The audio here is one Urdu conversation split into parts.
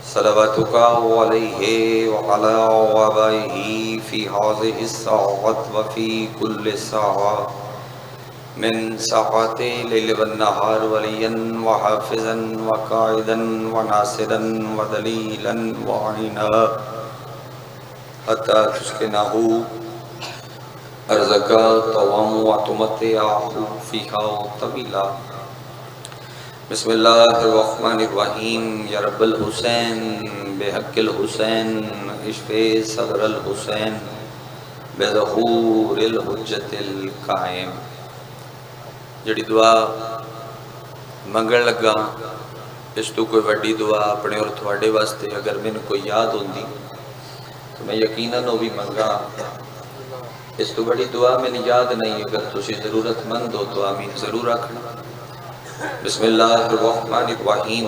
صلواتك عليه وعلى آبائه في هذه الساعة وفي كل ساعة من ساعات الليل والنهار وليا وحافظا وقائدا وناصرا ودليلا وعينا حتى تسكنه أرزق طوام وتمتعه فيها طويلا. بسم اللہ الرحمن الرحیم. یا رب الحسین بحق الحسین اشفِ صدر الحسین بظہور الحجت القائم. جڑی دعا منگن لگا اس تو کوئی وڈی دعا اپنے اور تھوڑے واسطے اگر مینوں کوئی یاد ہوندی تو میں یقیناً وہ بھی منگا. اس تو بڑی دعا میں نے یاد نہیں. اگر تسی ضرورت مند ہو تو آمین ضرور رکھنا. بسم اللہ الرحمن الرحیم.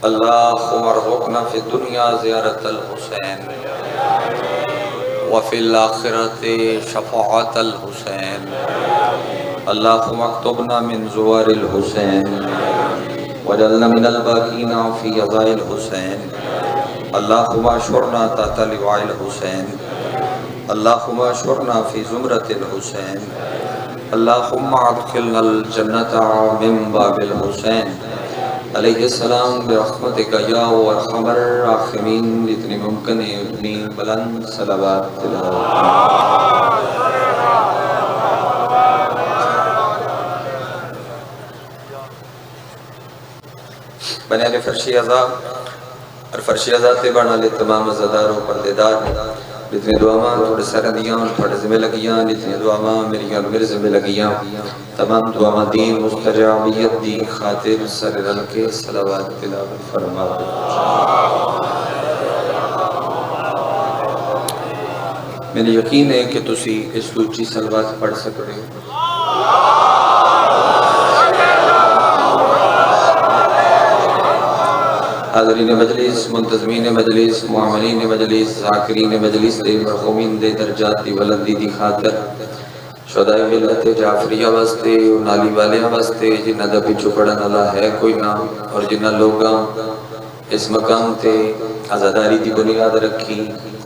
اللہم ارزقنا فی الدنیا زیارت الحسین وفی الآخرت شفاعت الحسین. اللہم اکتبنا من زوار الحسین وجعلنا من الباقین فی عزاء الحسین. اللہم اشرنا تحت لواء الحسین. اللہم اشرنا فی زمرۃ الحسین. اللہم ادخلنا الجنت من باب الحسین علیہ السلام برحمتک یا ارحم الراحمین. جتنی ممکن ہے اتنی بلند صلوات تلاوت. بنیاد فرشی ازا اور فرشی ازا تے بنا لے تمام ازادار و پردیدار جتنے دعاواں تھوڑے سارے دیاں تھوڑے ذمہ لگیاں جتنے دعاواں میری اور میرے ذمہ لگیاں تمام دعاواں دین مستجابیت دی خاطر سر رل کے صلوات تلاوت فرما. میرے یقین ہے کہ تسی اس لوچی صلوات پڑھ سکتے ہو. حاضرین مجلس، منتظمین مجلس، معاملین مجلس، ذاکرین مجلس دے مرحومین دے درجات دی بلندی دی خاطر شہدائے ملت جعفریہ واسطے نالی والیاں واسطے جنہ دا پچھو پڑھن اللہ ہے کوئی نہ اور جنہ لوگاں اس مقام تے عزاداری دی بنیاد رکھی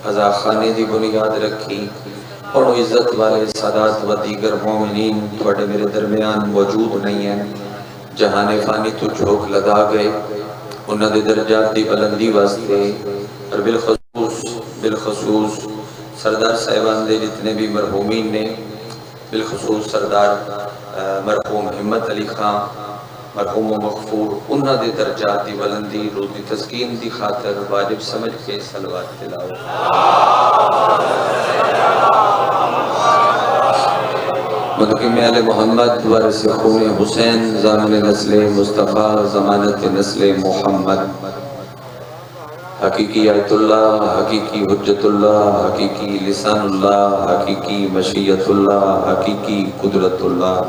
عزا خانے دی بنیاد رکھی اور عزت والے سادات و دیگر مومنین تھوڑے میرے درمیان موجود نہیں ہیں. جہان فانی تو جھوک لدا گئے انہاں دے درجات دی بلندی واسطے اور بالخصوص سردار صاحبان دے جتنے بھی مرحومین نے بالخصوص سردار مرحوم ہمت علی خان مرحوم و مغفور انہاں دے درجات دی بلندی روح دی تسکین دی خاطر واجب سمجھ کے صلوات تلاوت. مدقیم آل محمد وارث خون حسین ضامن نسل مصطفیٰ ضمانت نسل محمد. حقیقی آیت اللہ، حقیقی حجت اللہ، حقیقی لسان اللہ، حقیقی مشیت اللہ، حقیقی قدرت اللہ.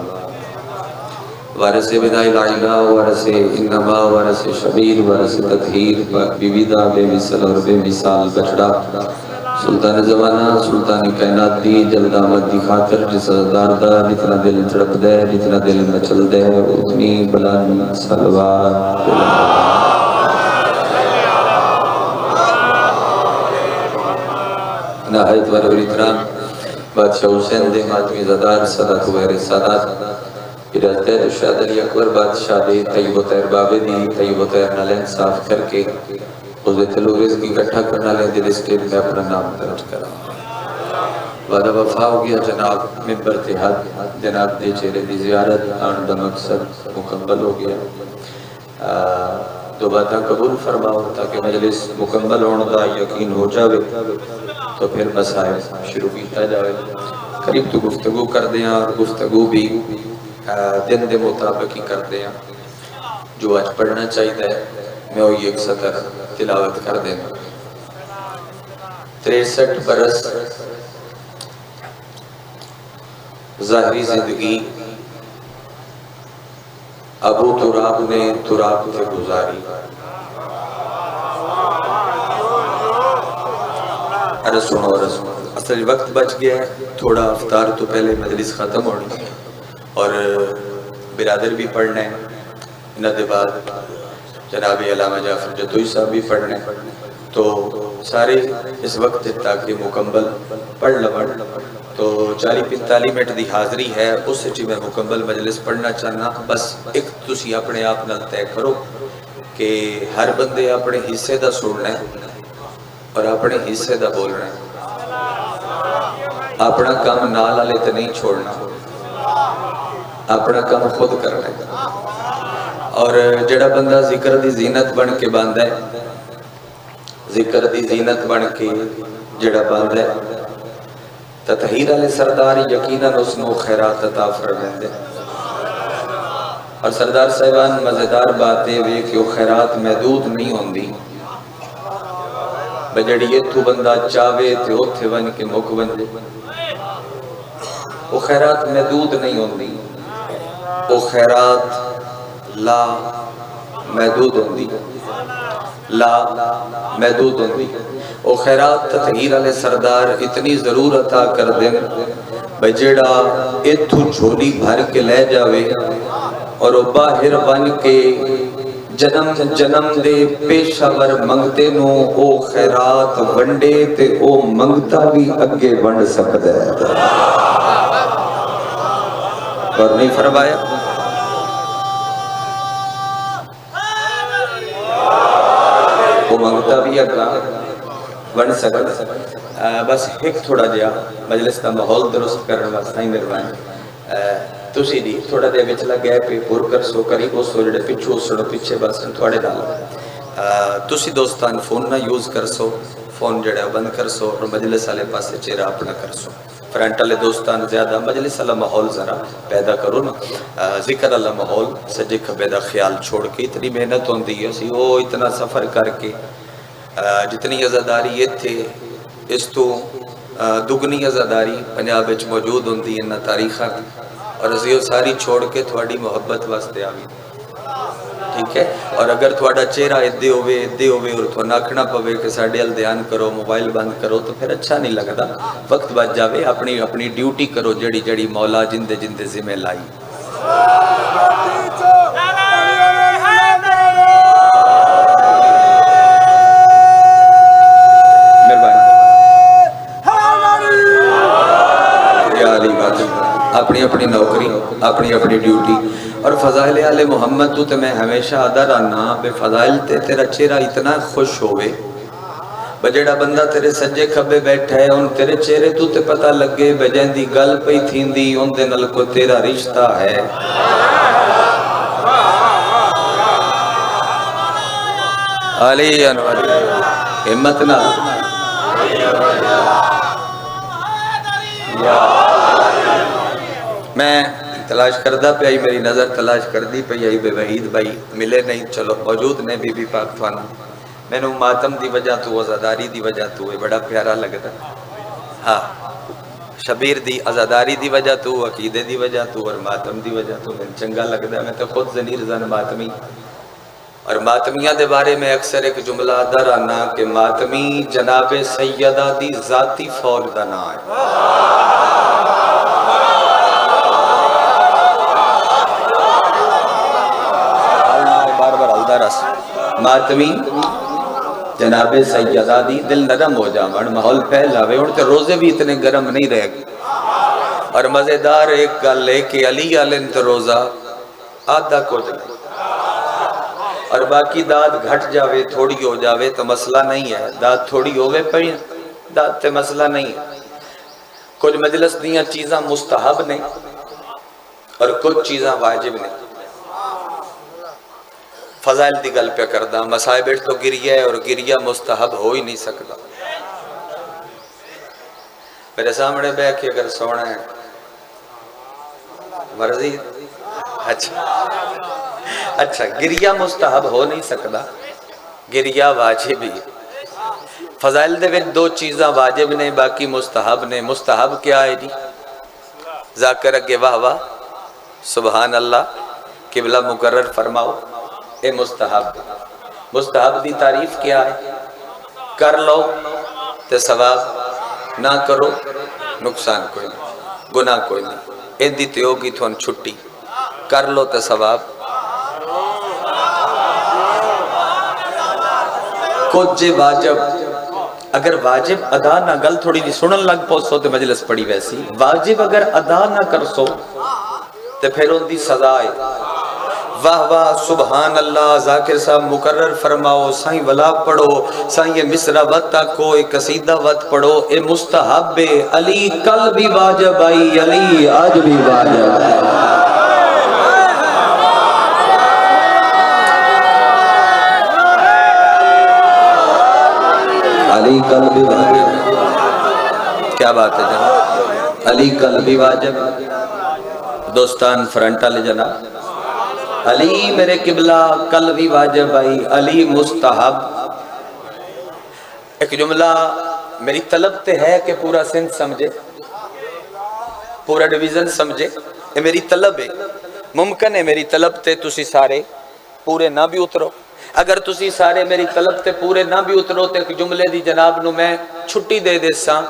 وارث بدائی العلا وارث انما وارث شبیر وارث تطہیر بیویدہ بے مثل اور بے مثال بچڑا سلطان زمانہ سلطان کائنات دی جلد آمد دی خاطر جس دار دا جتنا دل تڑپ دے جتنا دل مچل دے اتنی بلند صلوات. نہایت ورور اکرام بادشاہ حسین دے ماتمی زدار صدات ویر سادات ارادت ارشاد علی اکبر بادشاہ دے طیب و طیر بابے دی طیب و طیر نالین صاف کر کے اس دے تلو رزق کی کٹھا کرنا لیں دل اس کے میں اپنا نام درج کرا. وعدہ وفا ہو گیا جناب ممبر تحاد جناب دے چہرے دی زیارت آن دا مقصد مکمل ہو گیا. دو باتاں قبول فرماؤ تاکہ مجلس مکمل ہونے دا یقین ہو جاوے تو پھر مسائل شروع کیتا جاوے. قریب تو گفتگو کر دیا اور گفتگو بھی دن دے مطابق ہی کر دیا. جو آج پڑھنا چاہیے میں وہی ایک سطر تلاوت کر دینا. 63 برس ظاہری زندگی ابو تراب نے تراب سے گزاری. عرض سنو اصل وقت بچ گیا ہے تھوڑا افطار تو پہلے مجلس ختم ہونی اور برادر بھی پڑھنا ہے. انہاں دے بعد جناب علامہ جعفر جتوئی صاحب بھی پڑھنے تو سارے اس وقت تاکہ مکمل پڑھ لون تو 40-45 منٹ دی حاضری ہے، اس چی میں مکمل مجلس پڑھنا چاہنا. بس ایک تسی اپنے آپ نال طے کرو کہ ہر بندے اپنے حصے دا سننا ہے اور اپنے حصے دا بولنا ہے. اپنا کام نال والے تے نہیں چھوڑنا، اپنا کام خود کرنا ہے. اور جڑا بندہ ذکر دی زینت بن کے باندھا ہے، ذکر دی زینت بن کے جڑا باندھا ہے، تطہیر علیہ سردار یقیناً اس نو خیرات عطا فرمائیں. اور سردار صاحبان مزیدار باتیں وے کہ وہ خیرات محدود نہیں ہوندی، بجڑی اتھو بندہ چاہوے تے اتھے بن کے مک بندے. وہ خیرات محدود نہیں ہوندی، وہ خیرات لا محدود ہوندی، لا محدود ہوندی. وہ خیرات تطہیر علیہ سردار اتنی ضرور عطا کر دیں بجڑا اتھو جھولی بھر کے لے جاوے اور وہ باہر بن کے جنم دے پیشاور منگتے نو او خیرات ونڈے تے او منگتا بھی اگے ونڈ سکتا ہے. اور نہیں فرمایا وہ منگتا بھی اگا ونڈ سکتا. بس ایک تھوڑا جیا مجلس کا ماحول درست کرنے واسطہ ہی مہربانی تسی دی تھوڑا دے وچلا گیپ پور کر سو کری اس سو جڑے پچھو سڑو پیچھے بس تھوڑے نال تسی دوستان فون نہ یوز کر سو، فون جڑا بند کر سو اور مجلس والے پاسے چہرہ اپنا کر سو. فرنٹ والے دوستان زیادہ مجلس والا ماحول ذرا پیدا کرو نا، ذکر والا ماحول سجے کھبے دا خیال چھوڑ کے. اتنی محنت ہوندی ہے سی وہ اتنا سفر کر کے جتنی عزاداری یہ تھے اس تو دگنی عزاداری پنجاب وچ موجود ہوندی ہے نا تاریخاں اور اسی ساری چھوڑ کے تھوڑی محبت واسطے آوی. ٹھیک ہے. اور اگر تھوڑا چہرہ ادھے ہوئے اور تو ناکھنا پوے کہ ساڑھے ال دھیان کرو موبائل بند کرو تو پھر اچھا نہیں لگتا. وقت بچ جاوے، اپنی ڈیوٹی کرو جڑی جڑی مولا جندے ذمہ لائی. اپنی نوکری، اپنی ڈیوٹی. اور فضائل آل محمد تو میں ہمیشہ ادا رہنا بے فضائل تے تیرا چہرہ اتنا خوش ہوئے بجڑا بندہ تیرے سجے کھبے بیٹھا ہے ان تیرے چہرے تو تے پتہ لگے بجین دی گل پئی تھیندی ان دے نل کو تیرا رشتہ ہے. علی انواری ہمت نہ میں تلاش کردہ پہ آئی، میری نظر تلاش کردی پہ آئی بے وحید بھائی ملے نہیں. چلو موجود نے بی بی پاک تھوانا میں نے ماتم دی وجہ تو عزاداری دی وجہ تو بڑا پیارا لگتا. ہاں شبیر دی عزاداری دی وجہ تو عقیدے دی وجہ تو اور ماتم دی وجہ تو میں چنگا لگتا ہے. میں تو خود ضمیر زن ماتمی اور ماتمیہ دے بارے میں اکثر ایک جملہ در آنا کہ ماتمی جناب سیدہ دی ذاتی فوج دا نا ہے. ماتمی جناب سیدہ دی دل نرم ہو جاون ماحول پہلا وے ان تے روزے بھی اتنے گرم نہیں رہ گئے. اور مزیدار ایک گل لے کہ علی علیہ تے روزہ آدھا کچھ نہیں اور باقی داد گھٹ جاوے تھوڑی ہو جاوے تو مسئلہ نہیں ہے. داد تھوڑی ہوئے پڑی داد تے مسئلہ نہیں ہے. کچھ مجلس دیاں چیزاں مستحب نہیں اور کچھ چیزاں واجب نہیں. فضائل دی گل پہ کردہ مسائب تو گریہ ہے اور گریہ مستحب ہو ہی نہیں سکتا. میرے سامنے بے کہ اگر سونا ہے مرضی اچھا گریہ مستحب ہو نہیں سکتا، گریہ واجب ہی. فضائل دے وچ دو چیزاں واجب نے باقی مستحب نے. مستحب کیا ہے جی؟ ذاکر کے واہ واہ سبحان اللہ قبلہ مقرر فرماؤ، اے مستحب. مستحب دی تعریف کیا ہے؟ کر لو تے ثواب، نہ کرو نقصان کوئی نہیں، گناہ کوئی نہیں. ان دی تے ہوگی تھون چھٹی. کر لو تے ثواب، کچھ واجب اگر واجب ادا نہ گل تھوڑی جی سنن لگ پوسو تے مجلس پڑی ویسی واجب اگر ادا نہ کر سو تے پھر ان دی سزا ہے واہ واہ سبحان اللہ ذاکر صاحب مقرر فرماؤ سائیں ولا پڑھو سائیں یہ مصرع وط تکو ایک قصیدہ وط پڑھو اے مستحب علی کل بھی واجب آئی علی آج بھی واجب ہے علی کل بھی واجب کیا بات ہے جناب علی کل بھی واجب دوستان فرنٹ والے جناب علی میرے قبلہ کل بھی واجب آئی علی مستحب ایک جملہ میری طلب تے ہے کہ پورا سندھ سمجھے پورا ڈویژن سمجھے یہ میری طلب ہے ممکن ہے میری طلب تے تسی سارے پورے نہ بھی اترو اگر تسی سارے میری طلب تے پورے نہ بھی اترو تے ایک جملے دی جناب نو میں چھٹی دے دے ساں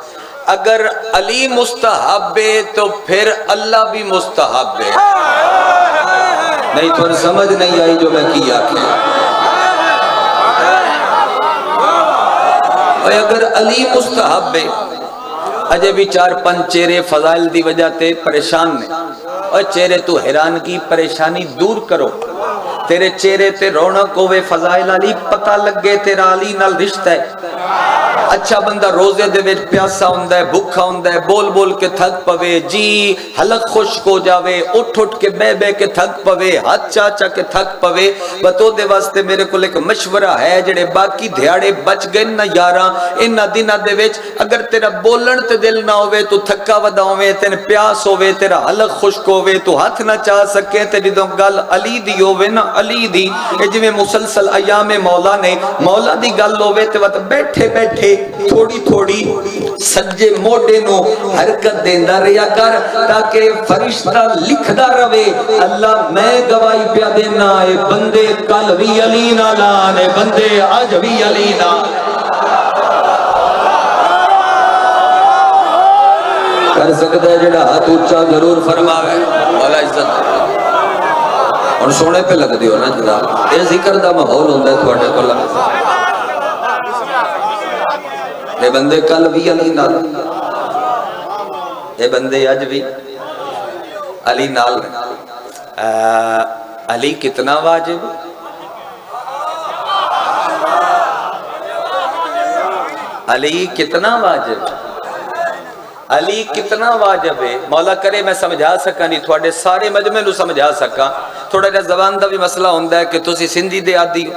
اگر علی مستحب ہے تو پھر اللہ بھی مستحب ہے نہیں تو سمجھ نہیں آئی جو میں کیا اور اگر علی مستحب ہے اجے بھی 4-5 چہرے فضائل دی وجہ تے پریشان نے اور چہرے تو حیران کی پریشانی دور کرو تیرے چہرے تے رونق ہوئے فضائل علی پتہ لگے تیرا علی نال رشتہ ہے اچھا بندہ روزے دے وچ پیاسا ہوندا ہے بھوکا ہوندا ہے بول بول کے تھک پوے جی حلق خشک ہو جاوے اٹھ اٹھ کے بے بے کے تھک پوے ہاتھ چا چا کے تھک پوے بتو دے واسطے میرے کو ایک مشورہ ہے جڑے باقی دھیاڑے بچ گئے نہ یاراں انہاں دناں دے وچ اگر تیرا بولن تے دل نہ ہوے تو تھکا ودا ہوے تین پیاس ہوے تیرا حلق خشک ہوے تو ہاتھ نہ چا سکے تے جدوں گل علی دی ہوے نا علی دی جویں مسلسل ایام مولا نے مولا دی گل ہوے تے وقت بیٹھے بیٹھے تھوڑی تھوڑی سجے موڈے نو حرکت دیندا رہیا کر تاکہ فرشتہ لکھدا رہے اللہ میں گواہی پیا دینا اے بندے کل بھی علی نال اے بندے اج بھی علی نال کر سکتا ہے جڑا ہاتھ اونچا ضرور فرماوے مولا عزت اور سونے پہ لگ دیو نا جناب یہ ذکر دا ماحول ہوندا ہے تھوڑے کول اے بندے کل بھی علی نال اے بندے اج بھی علی نال علی کتنا واجب علی کتنا واجب علی کتنا واجب ہے مولا کرے میں سمجھا سکا نہیں تھوڑے سارے مجمع نو سمجھا سکا تھوڑا جا زبان دا بھی مسئلہ ہوندہ ہے کہ تسی سندھی دے آدھی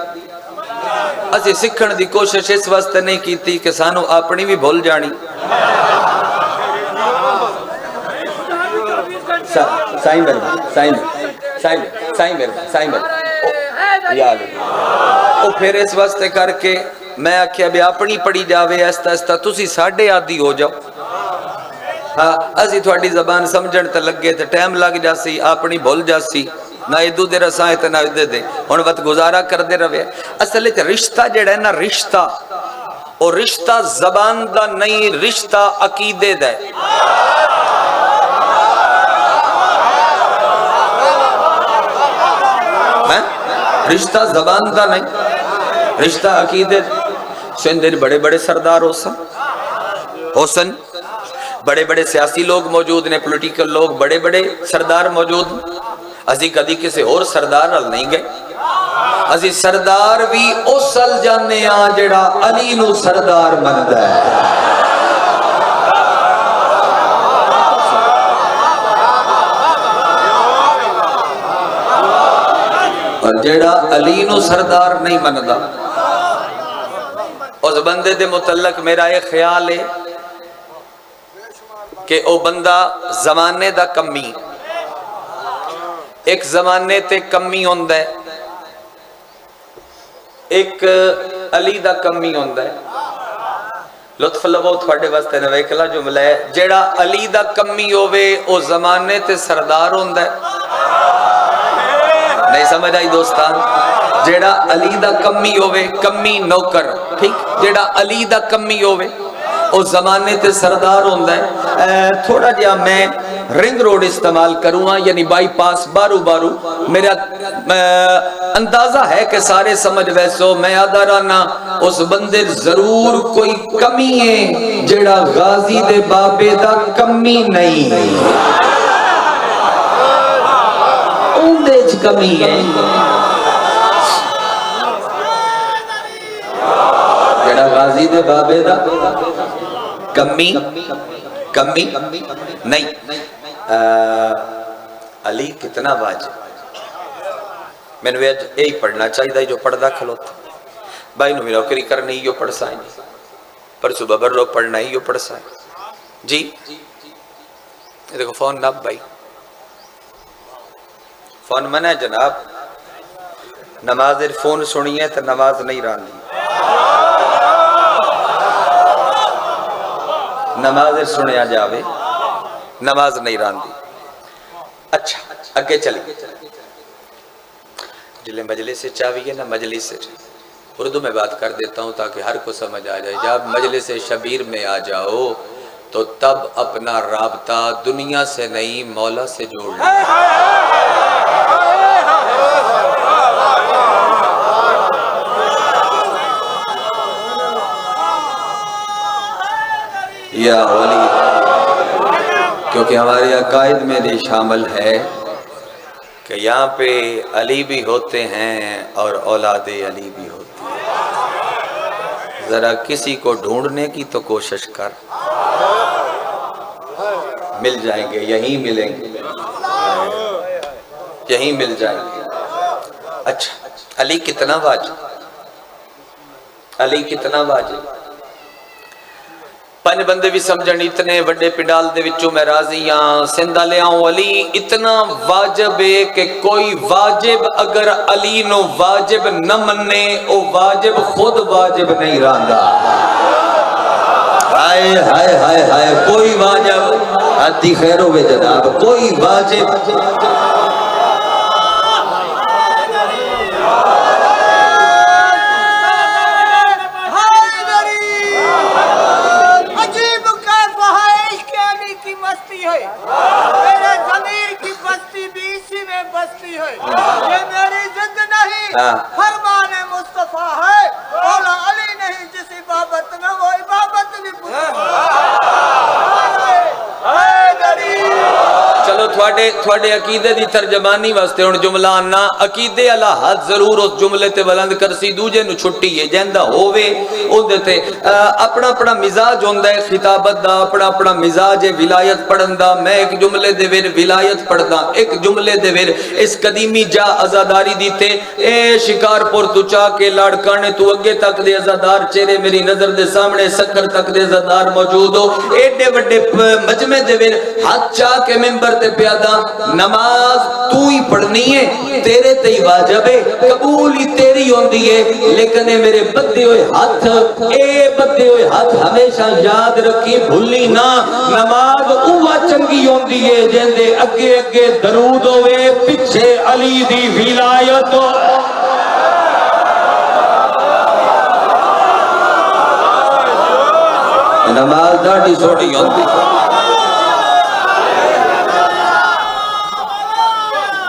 اسی سکھن دی کوشش اس واسطے نہیں کیتی کہ سانو اپنی بھی بھول جانی سائیں بھر یا علی او پھر اس واسطے کر کے میں آکھیا بھی اپنی پڑی جاوے ایستا ایستا تسی ساڑھے آدھی ہو جاؤ ہاں اسی تھوڑی زبان سمجھن تے لگے تے ٹائم لگ جاسی اپنی بھول جاسی نہ ادو دے رسائیں تے نہ ادے دے ہن وقت گزارا کر دے روے اصل وچ رشتہ جڑا ہے نا رشتہ اور رشتہ زبان دا نہیں رشتہ عقیدے دا ہے رشتہ زبان دا نہیں رشتہ عقیدے سندھ بڑے بڑے سردار حسن بڑے بڑے سیاسی لوگ موجود نے پولیٹیکل لوگ بڑے بڑے سردار موجود اسی کدی کسی اور سردار نال نہیں گئے اسی سردار بھی اسل جانے آن جڑا علی نو سردار مندا ہے اور جڑا علی نو سردار نہیں مندا اس بندے دے متعلق میرا ایک خیال ہے کہ او بندہ زمانے دا کمی ایک زمانے تے کمی ہوندہ ہے ایک علی دا کمی ہوندہ ہے لطف لگو تھوڑے واسطے نویکلا جملہ ہے جیڑا علی دا کمی ہوئے او زمانے تے سردار ہوندہ ہے نہیں سمجھ آئی دوستان جیڑا علی دا کمی ہوئے کمی نوکر ٹھیک جیڑا علی دا کمی ہوئے او زمانے تے سردار ہوندہ ہے تھوڑا جہاں میں رنگ روڈ استعمال کروں ہاں، یعنی بائی پاس بارو بارو میرا اندازہ ہے کہ سارے سمجھ ویسو میں آدھا رانا اس بندے ضرور کوئی کمی ہے جڑا غازی دے بابے دا کمی نہیں اندیج کمی ہے جڑا غازی دے بابے دا کمی نہیں علی کتنا واجب میں نے یہی پڑھنا چاہیے جو پڑھدا کھلوتا بھائی نو میرا کری کرنے ہی پڑھ سائیں پر صبح بر لوگ پڑھنا ہی پڑھ سائیں جی یہ دیکھو فون ناب بھائی فون منع جناب نماز فون سنی ہے تو نماز نہیں رانی نماز سنیا جاوے نماز نہیں راندی اچھا اگے چلی جلے مجلس سے چاہیے نا مجلس سے اردو میں بات کر دیتا ہوں تاکہ ہر کو سمجھ آ جائے جب مجلس شبیر میں آ جاؤ تو تب اپنا رابطہ دنیا سے نہیں مولا سے جوڑ لیں یا ولی کیونکہ ہمارے عقائد میں یہ شامل ہے کہ یہاں پہ علی بھی ہوتے ہیں اور اولاد علی بھی ہوتے ہیں ذرا کسی کو ڈھونڈنے کی تو کوشش کر مل جائیں گے یہیں ملیں گے یہیں مل جائیں گے اچھا علی کتنا واجب علی کتنا واجب پانچ بندے بھی سمجھن اتنے وڈے پنڈال دے وچوں میں راضی ہاں سندھ لے آؤں علی اتنا واجب ہے کہ کوئی واجب اگر علی نو واجب نہ مننے او واجب خود واجب نہیں رہندا ہائے ہائے ہائے ہائے کوئی واجب آتی خیر ہوئے جناب کوئی واجب میرے ضمیر کی بستی بھی اسی میں بستی ہے یہ میری ضد نہیں فرمان مصطفیٰ ہے مولا علی نہیں جس عبادت میں وہ عبادت بھی چلو تھوڑے عقیدے دی ترجمانی واسطے ہن جملہ آنا عقیدے اللہ حد ضرور اس جملے تے بلند کرسی دوجے نو چھٹی ہے جیندہ ہووے اودے تے اپنا اپنا مزاج ہوندا ہے خطابت دا اپنا اپنا مزاج ہے ولایت پڑھن دا میں ایک جملے دے ویر ولایت پڑھدا ایک جملے دے ویر اس قدیمی جا عزاداری دیتے اے شکار پور تو چاہ کے لاڑکانے تو اگے تک دے عزادار چہرے میری نظر دے سامنے سکر تک دے عزادار موجود ہو ایڈے وڈے مجمع دے ویر ہاتھ چاہ کے ممبر تے پیادا نماز تو ہی پڑھنی ہے تیرے تے ہی واجب ہے قبول ہی تیری ہوندی ہے لیکن میرے بدے ہوئے ہاتھ ہمیشہ یاد رکھی بھولی نہ نماز اوہ چنگی ہوندی ہے جیندے اگے اگے درود ہوئے پچھے علی دی ولایت نماز ڈاڈی سوڑی ہوندی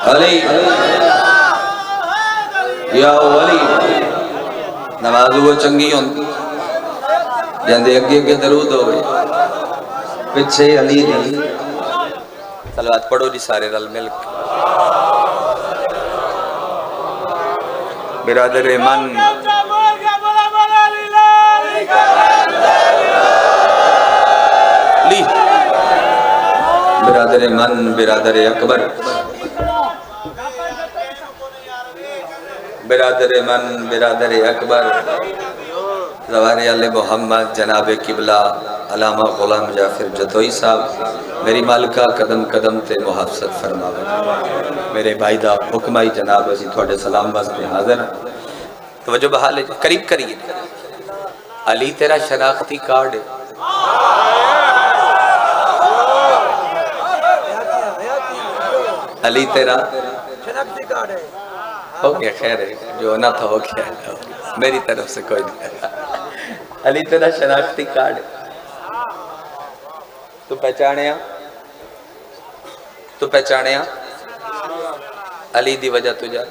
علی یا ولی نماز وہ چنگی ہوندی جاندے اگے اگے درود ہوئے پچھے علی دی صلوات پڑھو جی سارے رل مل کے برادر من لی برادر من برادر اکبر برادر من برادر اکبر زوار علی محمد جناب قبلہ علامہ غلام جعفر جتوئی صاحب میری مالکہ قدم قدم تے محافظت فرماوے میرے بھائی دا حکمائی جناب اسی تھوڑے سلام واسطے حاضر توجہ بحال ہے قریب کریے علی تیرا شناختی کارڈ ہے علی تیرا شناختی کارڈ ہے ہو گیا خیر ہے جو ہونا تھا ہو گیا میری طرف سے کوئی نہیں علی تیرا شناختی کارڈ ہے تو پہچانے تو پہچانیا علی دی وجہ تو جا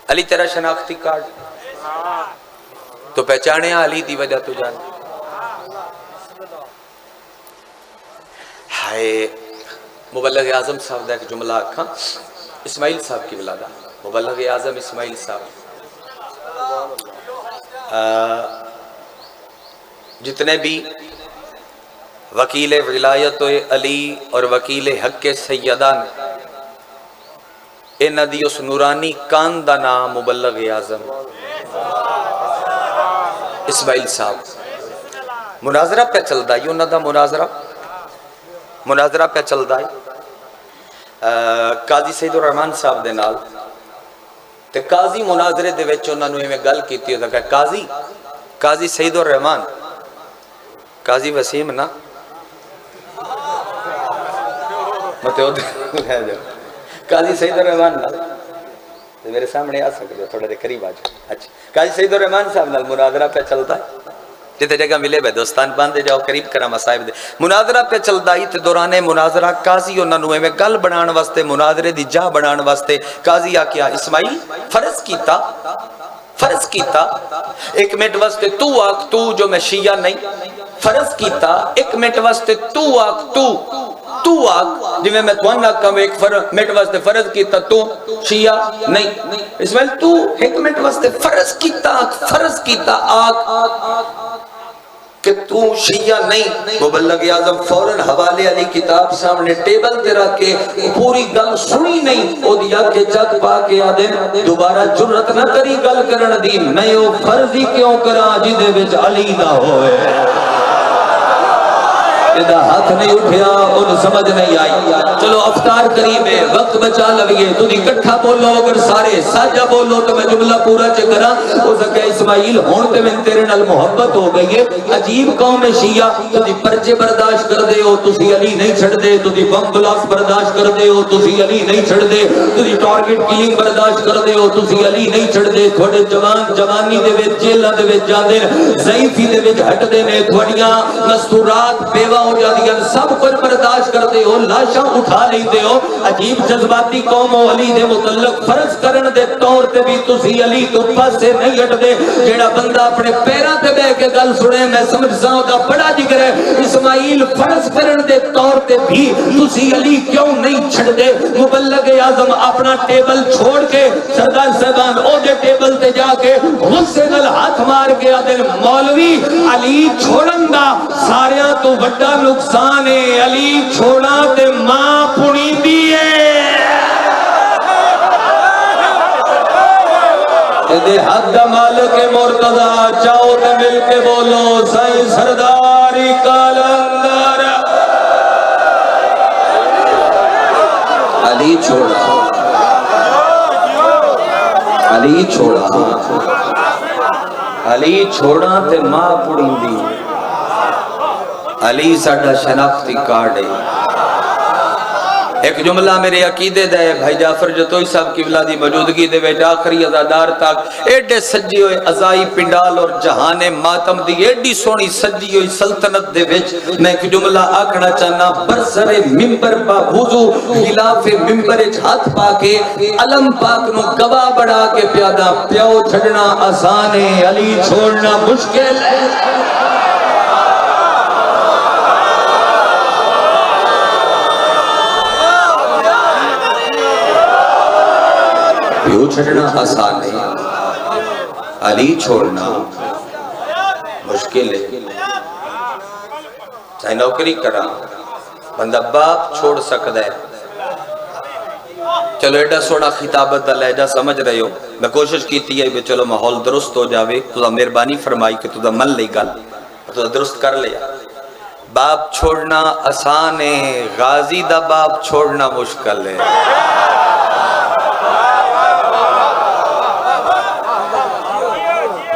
علی تیرا شناختی کارڈ تو پہچانیا علی دی وجہ تو جان ہائے مبلغ اعظم صاحب دا ایک جملہ آکھاں اسماعیل صاحب کی ولادہ مبلغ اعظم اسماعیل صاحب جتنے بھی وکیل ولایت علی اور وکیل حق سیدان انہ دی اس نورانی کان دا نام مبلغ اعظم اسماعیل صاحب مناظرہ پہ چل دا انہ دا مناظرہ پہ چل دا قاضی سید الرحمن صاحب دے نال تے قاضی مناظرے دے وچ انہاں نوں ایویں گل کیتی ہوتا کہ قاضی سید الرحمن قاضی وسیم نا متعود لے جاؤ قاضی سید الرحمن نا میرے سامنے آ سکتے ہو تھوڑے دے قریب آ جاؤ اچھا قاضی سید الرحمن صاحب نال مناظرہ پہ چلتا ہے جتے جگہ ملے بے دوستان باندھے جاؤ قریب کرا مصائب دے مناظرہ پہ چلتا ہی تے دوران مناظرہ قاضی انہاں نوں ایویں گل بنان واسطے مناظرے دی جا بنان واسطے قاضی آکھیا اسماعیل فرض کیتا ایک منٹ واسطے تو آکھ تو جو میں شیعہ نہیں فرض کیتا ایک منٹ واسطے تو آکھ تو آکھ جو میں توانا کم ایک منٹ واسطے فرض کیتا تو شیعہ نہیں اسماعیل تو ایک منٹ واسطے فرض کیتا آکھ کہ تو شیعہ نہیں مبلغ اعظم فوراً حوالے علی کتاب سامنے ٹیبل تے رکھ کے پوری گل سنی نہیں او دیا کہ جگ پا کے آدھے دوبارہ جرت نہ کری گل کرن دی میں او فرضی کیوں کرا جدے وچ علی نہ ہوئے جدہ ہاتھ نہیں اٹھیا ان سمجھ نہیں آئی چلو افطار قریب ہے وقت بچا لویے تو دی کٹھا بولو اگر سارے ساجہ بولو تو میں جملہ پورا چکرا ہو سکے اسماعیل ہون تے میں تیرے نال محبت ہو گئی ہے عجیب قوم شیعہ تو دی پرچے برداشت کر دے ہو تو سی علی نہیں چھڑ دے تو دی بم بلاس برداشت کر دے ہو تو سی علی نہیں چھڑ دے تو دی ٹارگٹ کلنگ برداشت کر دے ہو تو سی علی نہیں چھڑ دے تھوڑے جوانی دے وچ جیلہ دے وچ جاندے ضعیفی دے وچ ہٹ دے نے تھوڑیاں مستورات بیوہ ہو جاتی ہیں سب کچھ برداشت کرتے ہو لاشاں اٹھا لیتے ہو عجیب جذباتی قوم و علی دے متعلق فرض کرن دے طور تے بھی تسی علی تو پاسے نہیں ہٹ دے جیڑا بندہ اپنے پیراں تے بے کے گل سنے میں سمجھ ساں دا بڑا ذکر ہے اسماعیل فرض کرن دے طور تے بھی تسی علی کیوں نہیں چھڑ دے مبلغ اعظم اپنا ٹیبل چھوڑ کے سردار صاحبان او دے ٹیبل تے جا کے غصے نال ہاتھ مار کے آدھے مولوی علی چھوڑن دا ساریاں تو وڈا نقصان ہے علی چھوڑا تے ماں پڑی دیئے دے حد مالک مرتضی چاہو تے مل کے بولو سائیں سرداری کالندر علی چھوڑا تے ماں پڑی دیئے علی ساڑھا شناختی کارڈ ہے ایک جملہ میرے عقیدے دے بھائی جعفر جتوئی صاحب کی ولادی موجودگی دے ویٹ آخری ازادار تک ایڈے سجی ہوئے ازائی پنڈال اور جہان ماتم دی ایڈی سونی سجی ہوئی سلطنت دے ویچ میں ایک جملہ آکھنا چاہنا برسر ممبر با وضو خلاف ممبر ہاتھ پا کے علم پاک نو گواہ بڑھا کے پیادہ پیو چھڑنا آسان ہے علی چھوڑنا مشکل ہے پیو چھڑنا آسان نہیں علی چھوڑنا مشکل ہے چاہے نوکری کرا بندہ باپ چھوڑ سکتا ہے چلو ایڈا سوڑا خطابت دا لہجہ سمجھ رہے ہو میں کوشش کیتی ہے کہ چلو ماحول درست ہو جاوے تو دا مہربانی فرمائی کہ تو دا من لئی گل تو دا درست کر لیا باپ چھوڑنا آسان ہے غازی دا باپ چھوڑنا مشکل ہے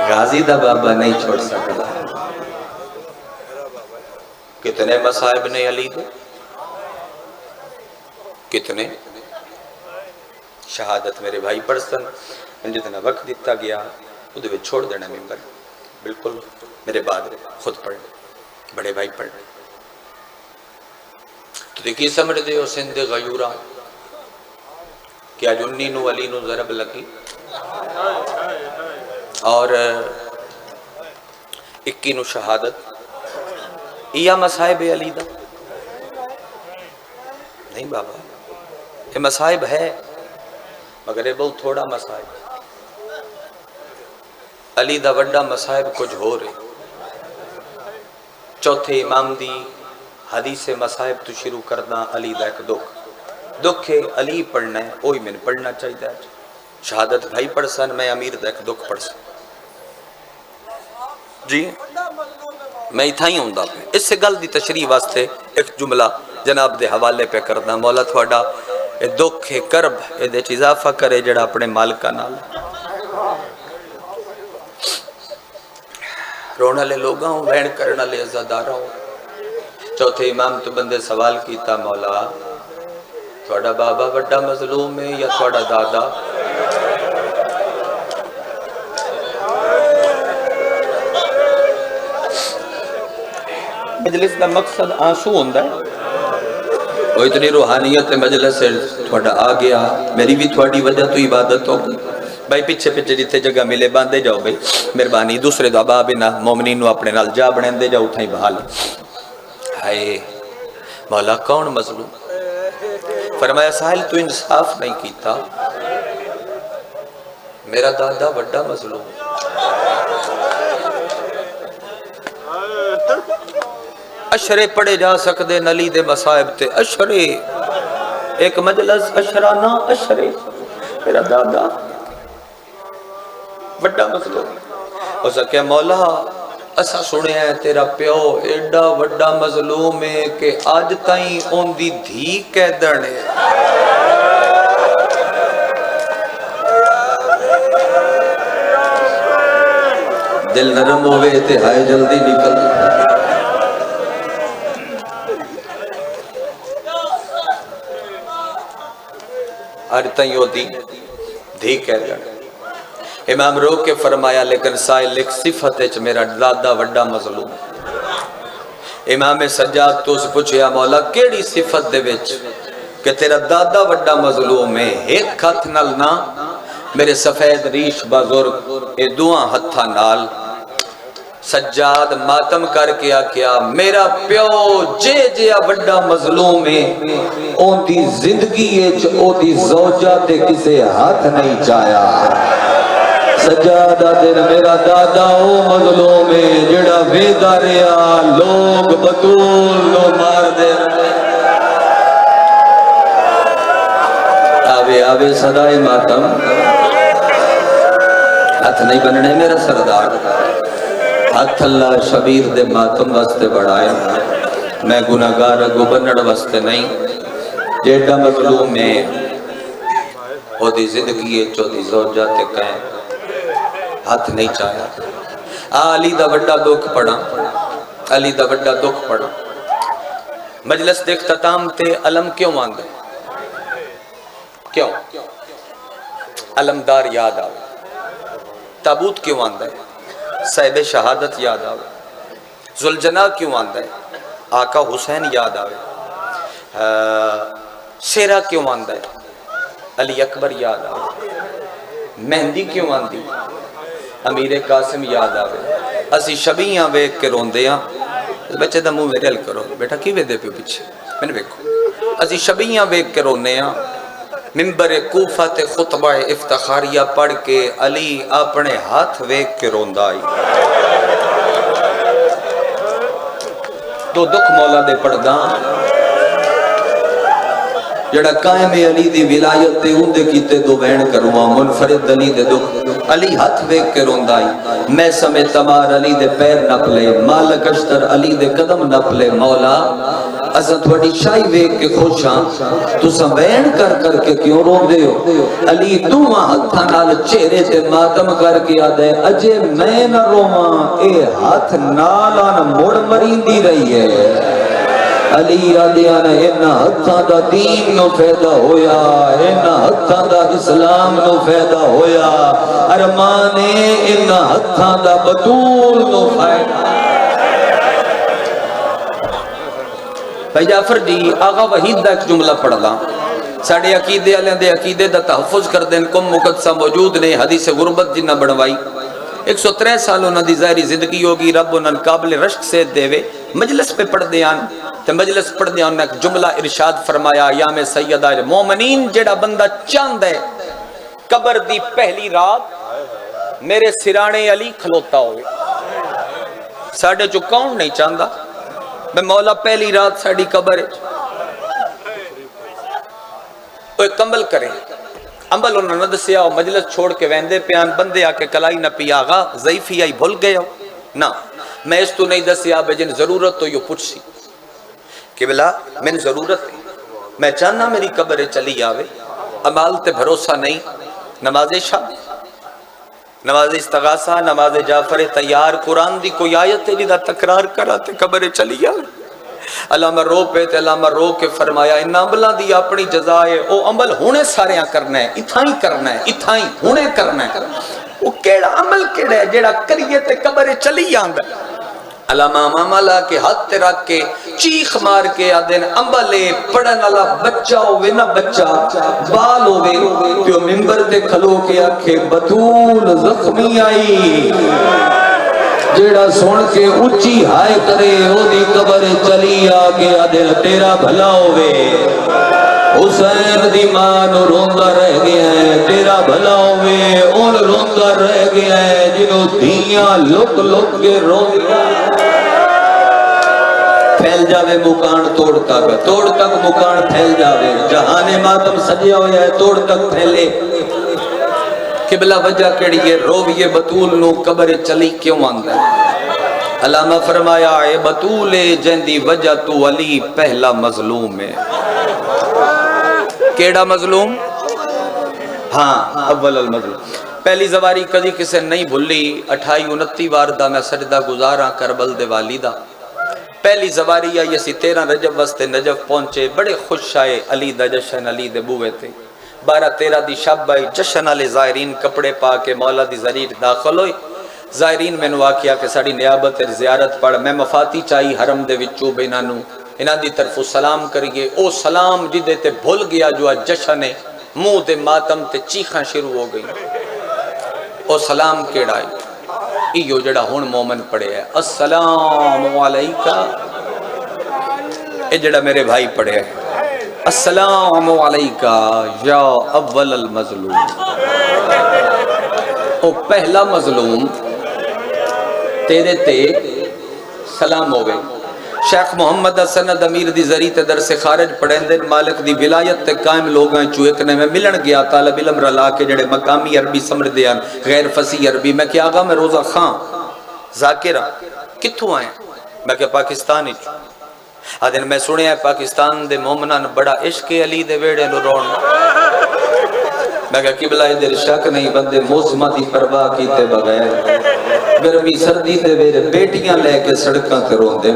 غازی دا بابا نہیں چھوڑ سکتا کتنے مصائب نے علی دے کتنے شہادت میرے بھائی پڑھسن جتنا وقت دیتا گیا وہ چھوڑ دینا ممبر بالکل میرے بعد خود پڑھ بڑے بھائی پڑھ تو دیکھیے سمجھ دے ہو سندھ غیورہ کیا جنی نو علی نو ضرب لگی اور 21 نو شہادت یا مصائب علی دا نہیں بابا یہ مصائب ہے مگر یہ بہت تھوڑا مصائب علی دا وڈا مصائب کچھ ہو رہے چوتھے امام دی حدیث مصائب تو شروع کرنا علی دا ایک دکھ ہے علی پڑھنا ہے وہی میں پڑھنا چاہیے شہادت بھائی پڑھ سن میں امیر دا ایک دکھ پڑھ سن جی میں اتھا ہی ہوں دا اس سے گل دی تشریح واسطے ایک جملہ جناب دے حوالے پہ کرنا مولا تھوڑا اے دکھ اے کرب اے دے اضافہ کرے جڑا اپنے مالکہ نال رونا لے لوگاں ہوں وین کرنا لے عزادارہ ہوں چوتھے امام تو بندے سوال کیتا مولا تھوڑا بابا بڑا مظلوم ہے یا تھوڑا دادا مجلس دا مقصد آنسو ہوندہ ہے وہ اتنی روحانیت مجلس سے تھوڑا آ گیا میری بھی تھوڑی وجہ تو عبادت ہو گئی بھائی پیچھے پیچھے جتے جگہ ملے باندھے جاؤ بھائی مہربانی دوسرے دعا بابنا مومنین نو اپنے نال جا بڑھیں دے جاؤ تھائیں بحال ہائے مولا کون مظلوم فرمایا ساحل تو انصاف نہیں کیتا میرا دادا بڑا مظلوم اشرے پڑے جا سکدے نلی دے مصائب تے اشرے ایک مجلس اشرانہ اشرے میرا دادا بڑا مظلوم اسا کہ مولا اسا سنے ہیں تیرا پیو ایڈا بڑا مظلوم ہے کہ آج تائیں ان دی دھی قیدنے دل نرم ہوئے تے ہائے جلدی نکل آج تائیں وہ دھی قیدنے امام رو کے فرمایا لیکن سائل ایک صفت ہے میرا دادا وڈا مظلوم امام سجاد تو اس پوچھیا مولا کیڑی صفت دے وچ کہ تیرا دادا وڈا مظلوم ہے ایک ہاتھ نال نا میرے سفید ریش بزرگ اے دعا ہتھا نال سجاد ماتم کر کے آکیا میرا پیو جے وڈا مظلوم ہے اون دی زندگی اچ او دی زوجہ تے کسے ہاتھ نہیں چایا سجادہ دن میرا دادا او مظلوم ہے جڑا ویدہ ریا لوگ بطول لو مار دے آوے صدای ماتم ہاتھ نہیں بننے میرا سردار ہاتھ اللہ شبیر دے ماتم واسطے بڑھائے میں گناہگار گو بنڑ واسطے نہیں جیڑا مظلوم ہے او دی زندگی ہے چو دی زوجہ تے کہیں ہاتھ نہیں چاہیا علی دا وڈا دکھ پڑا علی دا وڈا دکھ پڑا مجلس دے اختتام تے علم کیوں مانگے کیوں علمدار یاد آوے تابوت کیوں مانگے صاحب شہادت یاد آوے ذوالجناح کیوں مانگے آقا حسین یاد آوے سیرہ کیوں مانگے علی اکبر یاد آوے مہندی کیوں مانگی امیر قاسم یاد آوے اسی شبیاں ویک کے روندیاں بچے دا منہ میرے حل کرو بیٹا کی ویدے پہ پیچھے میں نے ویکو اسی شبیاں ویک کے روندیاں ممبر کوفہ تے خطبہ افتخاریہ پڑھ کے علی اپنے ہاتھ ویک کے روندا آئی تو دکھ مولا دے پڑھداں جڑا قائم علی دی ولایت تے اندے کیتے دو بین کرواں منفرد علی دے دکھ علی ہاتھ ویک کے روندائی میں سمیت تمار علی دے پیر نپلے مالک اشتر علی دے قدم نپلے مولا ازا تھوڑی شائی ویک کے خوشاں تو سمین کر کر کے کیوں رو دے ہو علی تو ہاتھا نال چہرے تے ماتم کر کے آدھے اجے میں نہ روماں اے ہاتھ نالان موڑ مرین دی رہی ہے علی آدیا نے انہاں ہتھاں دا دین نو فائدہ ہویا، انہاں ہتھاں دا اسلام نو فائدہ ہویا، ارمانے انہاں ہتھاں دا بطول نو فائدہ۔ بھائی جعفر جی آغا وحید دا ایک جملہ پڑھ لاں، ساڑھے عقیدے علیہ دے عقیدے دا تحفظ کر دیں، کم مقدسہ موجود نے حدیث غربت جنہ بڑھوائی، 103 سال انہاں دی ظاہری زندگی ہوگی، رب انہاں قابل رشک سے دے وے، مجلس پہ پڑھ دیان، تے مجلس پڑھ دیان انہاں ایک جملہ ارشاد فرمایا، یا میں سیدہ مومنین جڑا بندہ چاند ہے قبر دی پہلی رات میرے سرانے علی کھلوتا ہوئے، ساڑھے جو کون نہیں چاندہ میں مولا پہلی رات ساڑھی قبر ہے وہ کمبل کریں، عمل انہوں نے دسیا ہو، مجلس چھوڑ کے ویندے پیان بندے آکے کلائی نہ پی آغا ضعیفی آئی بھول گئے ہو نا، میں اس تو نہیں دسیا بے جن ضرورت تو یہ پوچھ سی کہ بلا من ضرورت ہے، میں چاہنا میری قبر چلی آوے، عمال تے بھروسہ نہیں، نماز شب، نماز استغاثہ، نماز جعفر تیار، قرآن دی کوئی آیت ہے جدہ تکرار کرا تے قبر چلی آوے، علامہ رو پہ تے علامہ رو کے فرمایا ان عملہ دی اپنی جزائے او عمل ہونے سارے کرنا ہے، اتھائی کرنا ہے، اتھائی ہونے کرنا ہے، وہ کیڑا عمل کیڑا ہے جیڑا کریے تے قبر چلی آندا ہے۔ علامہ مامالا کے ہاتھ تے رکھ کے چیخ مار کے آدھن عملے پڑھن اللہ بچہ ہوئے نہ بچہ بال ہوئے تو ممبر تے کھلو کے آکھے بطول زخمی آئی، جیڑا سن کے اچھی ہائے کرے او دی قبر چلی آگے آدھے تیرا بھلا ہوئے، حسین دی ماں نو روندہ رہ گیا ہے، تیرا بھلا ہوئے ان روندہ رہ گیا ہے جنہوں دھیاں لک لک کے روندہ پھیل جاوے مکان توڑ تک مکان پھیل جاوے، جہانے ماتم سجیا ہویا ہے توڑ تک پھیلے، قبلہ وجہ کیڑی ہے رویے بطول نو قبر چلی کیوں آندہ ہے؟ علامہ فرمایا اے بطول جندی وجہ تو علی پہلا مظلوم ہے، کیڑا مظلوم؟ ہاں اول المظلوم، پہلی زواری کدی کسے نہیں بھلی، 28-29 بار دا میں سجدہ گزارا کربل دے والدہ، پہلی زواری آئی اسی 13 رجب وستے نجف پہنچے، بڑے خوش آئے علی دا جشن علی دے بوئے تھے، 12-13 دی شب آئی جشن والے زائرین کپڑے پا کے مولا دی زریر داخل ہوئے، زائرین میں نوا کیا کہ ساڑی نیابت زیارت پڑھ، میں مفاتی چاہی حرم دے وچو بینانو انہاں دی طرف سلام کریے، او سلام جدے تے بھول گیا جو جشن ہے، منہ دے ماتم تے چیخاں شروع ہو گئی، او سلام کیڑا آئی، ایو جڑا ہون مومن پڑے ہے، السلام علیکہ، اے جڑا میرے بھائی پڑے ہے، السلام علیکہ یا اول المظلوم، او پہلا مظلوم تیرے تے سلام ہو گئے۔ شیخ محمد حسن امیر دی ذریعہ تے در سے خارج پڑھیں دن مالک دی ولایت تے قائم لوگاں چوئکنے میں ملن گیا طالب علم رلا کے جڑے مقامی عربی سمجھ دیان غیر فصیح عربی، میں کہ آگا میں روزہ خان ذاکرہ کتھوں آئیں؟ میں کہ پاکستانی چھو، آدھن میں سنے ہیں پاکستان دے مومنان بڑا عشق علی دے ویڑے نو رون، میں کہا قبلہ ادھر شک نہیں بندے موسمہ دی پرواہ کیتے بغیر گرمی سردی دے میرے بیٹیاں لے کے سڑکاں تے رون دے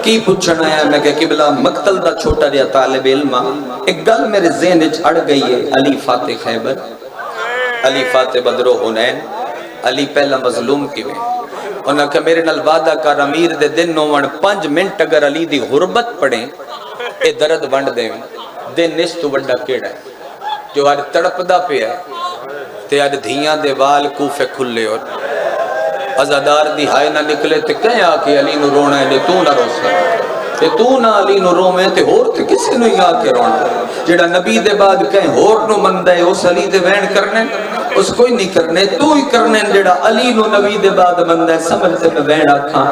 کی پوچھنا ہے؟ میں کہا قبلہ مقتل دا چھوٹا ریا طالب علمہ، ایک گل میرے ذہن وچ اڑ گئی ہے، علی فاتح خیبر، علی فاتح بدر و حنین، علی پہلا مظلوم کیویں؟ انہاں کہ میرے نال وعدہ کر امیر دے دن نوان 5 منٹ اگر علی دی غربت پڑھیں اے درد ونڈ دیں، دن اس تو وڈا کیڑا ہے جو آج تڑپ دا پہ ہے تے آج دھیاں دے وال کوفے کھلے اور ازادار دی ہائے نہ نکلے تے کہیں آکے علی نو رونا ہے لے تو نہ رو سکے تے تو نہ علی نو رو میں تے ہور تے کسی نو ہی آکے رونا جڑا نبی دے بعد کہیں ہور نو مندہ ہے اس علی دے وین کرنے اس کوئی نہیں کرنے تو ہی کرنے جڑا علی نو نبی دے بعد مندہ ہے سمجھتے میں وین آکھاں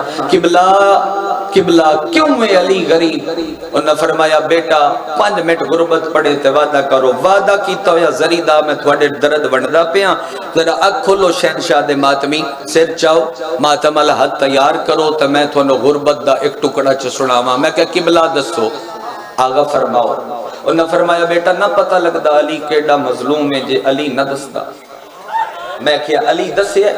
قبلہ کیوں میں علی غریب؟ انہاں فرمایا بیٹا 5 منٹ غربت پڑے تے وعدہ کرو، وعدہ کیتا ہویا زریدہ میں تھوڑے درد ونڈا پیاں، ذرا اک کھولو شہنشاہ دے ماتمی سر چاہو ماتم الحد تیار کرو تے میں تھوڑے غربت دا ایک ٹکڑا چسڑاواں، میں کہ قبلہ دسو آگا فرماؤ، انہاں فرمایا بیٹا نہ پتہ لگدا علی کیڑا مظلوم ہے جے علی نہ دستا، میں کیا علی دسے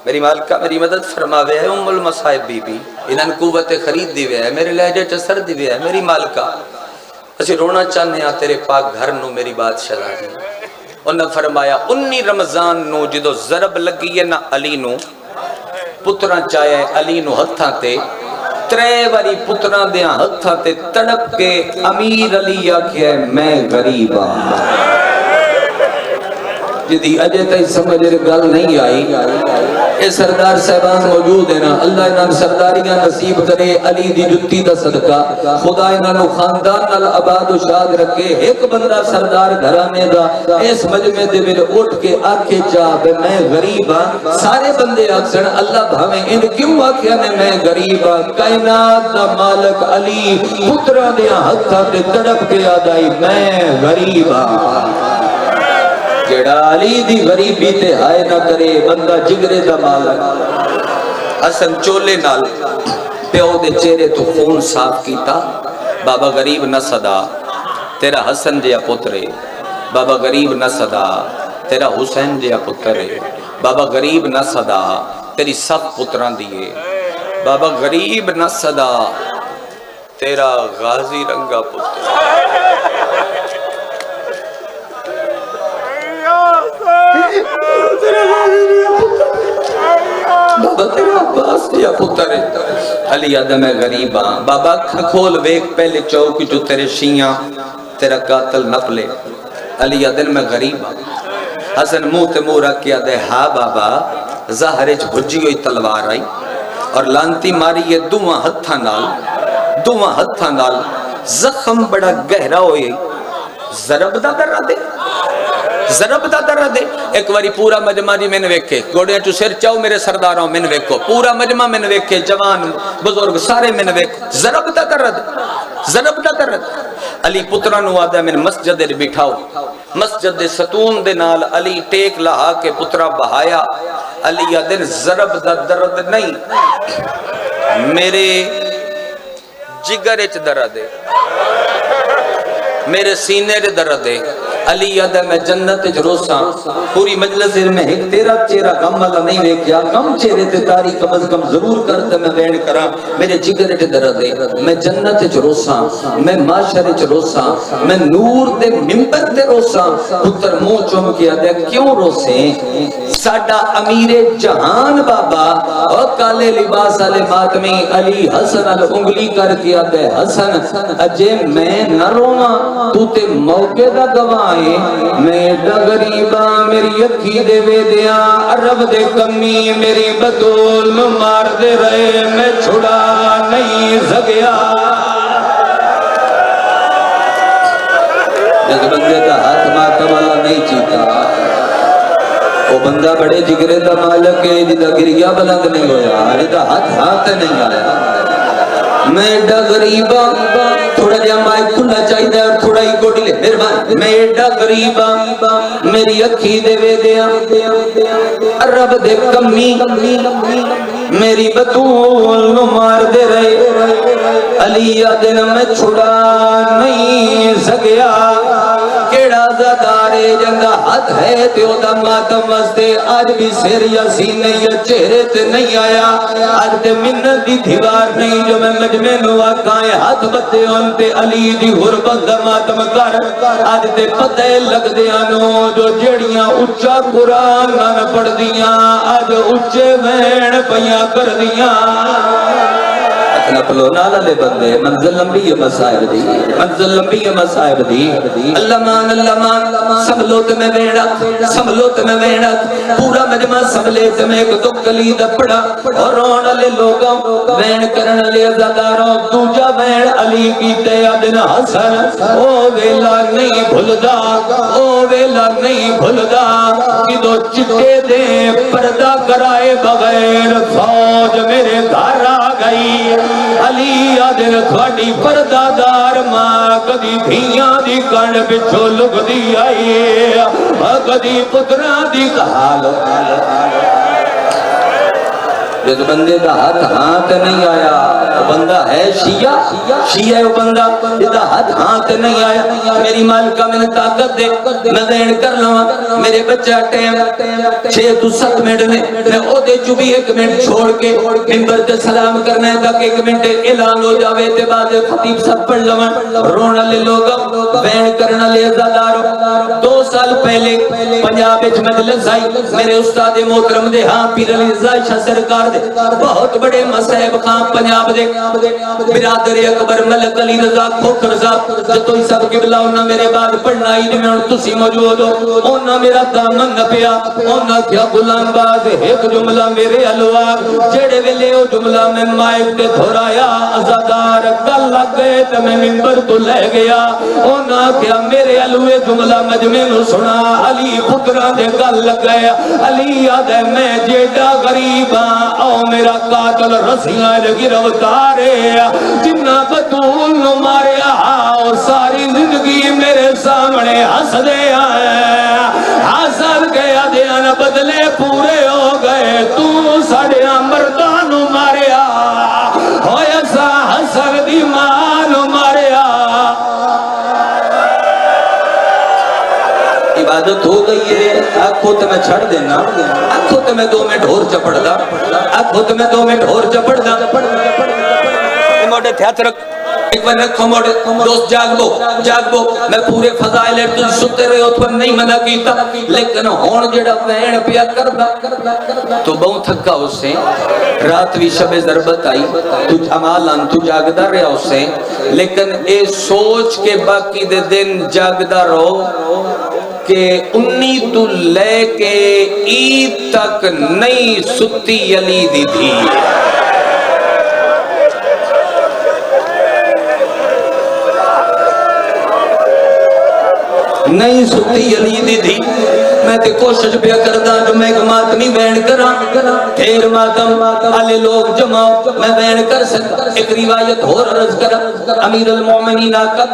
میری مالکہ میری مدد فرماوے ہے ام المصائب بی بی انہاں قوت خرید دی ہے میرے لہجے چسر دی ہے میری مالکہ اسی رونا چاہنے ہاں تیرے پاک گھر نو میری بات شلا دی انہاں فرمایا 19 رمضان نو جدو ضرب لگی ہے نا علی نو پتران چاہے علی نو ہتھاں تے ترے واری پتران دیاں ہتھاں تے تڑپ کے امیر علی آکھیا ہے میں غریب ہاں جدی اجے تائی سمجھ گل نہیں آئی اے سردار صاحبان موجود ہیں نا اللہ انہاں سرداریاں نصیب کرے علی دی جتی دا صدقہ خدا انہاں خاندان نال آباد و شاد رکھے ایک بندہ سردار گھرانے دا اس مجمع دے وچ اٹھ کے آکھے جا بے میں غریب ہاں سارے بندے آکھن اللہ بھاویں ان کیوں آکھیا نے میں غریب ہاں کائنات دا مالک علی پتراں دیاں ہتھاں تے تڑپ کے آدائی میں غریب ہاں جڑا علی دی غریبی تے ہائے نہ کرے بندہ جگرے دا مالک حسن چولے نال پیو دے چہرے تو خون صاف کیتا بابا غریب نہ صدا تیرا حسن جیا پترے بابا غریب نہ صدا تیرا حسین جیا پترے بابا غریب نہ صدا تیری سب پتران دیئے بابا غریب نہ صدا تیرا غازی رنگا پتر بابا تیرا عباس یا پتر علی آدم غریب ہاں بابا کھول ویک پہلے چوک جو تیرے شیعہ تیرا قاتل نپلے علی آدم میں غریب ہاں حسن منہ تے منہ رکھ کے آدھے ہاں بابا ظاہرچ بھجی ہوئی تلوار آئی اور لانتی ماری یہ دوہاں ہتھاں نال زخم بڑا گہرا ہوئی ضرب دا درہ دے ضرب دا درہ دے ایک واری پورا مجمع جی میں نے ویکھے گوڑیاں چو سر چاو میرے سرداروں میں نے ویکھو پورا مجمع میں نے ویکھے جوان بزرگ سارے میں نے ویکھو ضرب دا درہ دے ضرب دا درہ دے علی پترانو آدھا میں نے مسجد دے بٹھاؤ مسجد دے ستون دے نال علی ٹیک لہا کے پترہ بہایا علی آدھن ضرب دا درد نہیں میرے جگر اچ درد دے میرے سینے دے درد دے علی آدھا میں جنت جروساں پوری مجلس میں ایک تیرا چہرہ کم والا نہیں ویکھیا کم چہرے تے تاری کم از کم ضرور کرتا میں وین کراں میرے جگر تے درد ہے میں جنت جروساں میں معاشرے جروساں میں نور دے منبر تے روساں پتر منہ چوم کے آدھا کیوں روسیں ساڈا امیر جہان بابا اور کالے لباس والے ماتمی علی حسن انگلی کر کے آدھا حسن اجے میں نہ رواں تو تے موقع دا گواہ میں غریبا میری اکھی دے وے دیا عرب دے کمی میری بطول مار دے رہے میں چھڑا نہیں سکیا جس بندے کا ہاتھ ماتم والا نہیں چیتا وہ بندہ بڑے جگرے دا مالک ہے جدہ گریا بلند نہیں ہویا جدہ ہاتھ نہیں آیا میں ایڈا غریبا تھوڑا جہاں مائک کھلا چاہی دے اور تھوڑا ہی گوڑی لے میرے میں ایڈا غریبا میری اکھی دے وے دیا رب دے کمی میری بطول نو مار دے رہے علی آدن میں چھڑا نہیں سکیا کیڑا زدارے جندہ حد ہے تیو دا ماتم وستے آج بھی سیر یا سینے یا چہرے تے نہیں آیا آج تے منت دی دیوار نہیں جو میں مجمع نو آکھائیں ہاتھ بتے ان تے علی دی غربت دا ماتم کر آج تے پتہ لگ دیا نو جو جڑیاں اچھا قرآن نہ پڑھ دیاں آج اچھے وین پیاں کر دیاں نپلو نالا لے بندے منزل لمبی مسائب دی منزل لمبی مسائب دی اللہ مان سملو تمہیں وینت سملو تمہیں وینت پورا مجمع سملے تمہیں ایک دو کلی دپڑا اور رون علی لوگوں وین کرن علی ازاداروں دوجا وین علی کی تیادن حسن او ویلا نہیں بھلدا او ویلا نہیں بھلدا کہ دو چٹے دے پردہ کرائے بغیر فوج میرے گھر آ گئی علی آدھر تھوڑی پردادار ماں کدی دھیاں دی کن پچھو لگ دی آئی کدی پتران دی کحال جس بندے دا ہاتھ ہاتھ نہیں آیا وہ بندہ ہے شیعہ وہ بندہ جدا ہاتھ ہاتھ نہیں آیا میری مالکہ میں نے طاقت دے میں دین کر لواں میرے بچہ ٹیم 6 تو 7 منٹ نے میں او دے جو بھی 1 منٹ چھوڑ کے منبر تے سلام کرنا ہے تاکہ 1 منٹ اعلان ہو جاوے تے بعد خطیب سب پڑھ لواں رونا لے لوگ بین کرنا لے عزادارو 2 سال پہلے پنجاب وچ مجلس آئی میرے استاد محترم دے ہاں پیر علی رضا شاہ سرکار دے بہت بڑے مصاحب خان پنجاب دے برادر اکبر ملک علی رضا کھوکھر صاحب جتوں ہی سب قبلہ انہاں میرے بعد پڑھنا ہی میں تسی موجود ہو انہاں میرا دامن نہ پیا انہاں کیا غلام باز ایک جملہ میرے الوا جڑے ویلے او جملہ میں مائک تے دھورایا عزادار گل لگ گئے تے میں منبر تو لے گیا انہاں کیا میرے الوے جملہ مجمع نو سنا علی پتراں دے گل لگ گیا علی آدھے میں جیڑا غریب ہاں او میرا قاتل رسیاں گرفتارے جنہ بطول نو ماریا اور ساری زندگی میرے سامنے ہس دے آئے حسد گیا دیاں بدلے پورے ہو گئے تو ساڑیا مردانو ماریا ہویا سا حسد دی مانو ماریا عبادت ہو گئی ہے آنکھوں تے میں چھڑ دینا آنکھوں تے میں 2 منٹ اور چپڑ دا آنکھوں تے میں 2 منٹ اور چپڑ دا موڑے تھیات رکھ ایک بار رکھو موڑے دوست جاگ بو میں پورے فضائل ہے تجھ ستے رہے ہو تو نہیں منع کیتا لیکن ہون جڑا وین پیا کر تو بہت تھکا اس سے رات بھی شب ضربت آئی تجھ امالان تو جاگدہ رہا اس سے لیکن اے سوچ کے باقی دے دن جاگدہ رہو کہ 19 تو لے کے عید تک نہیں ستی علی دی تھی نہیں ستی علی دی تھی میں تے کوشش پیا کردا جو میں ایک ماتمی بیان کراں پھر ماتم والے لوگ جماؤ میں بیان کر سکتا ایک روایت اور عرض کرا امیر المومنین آقا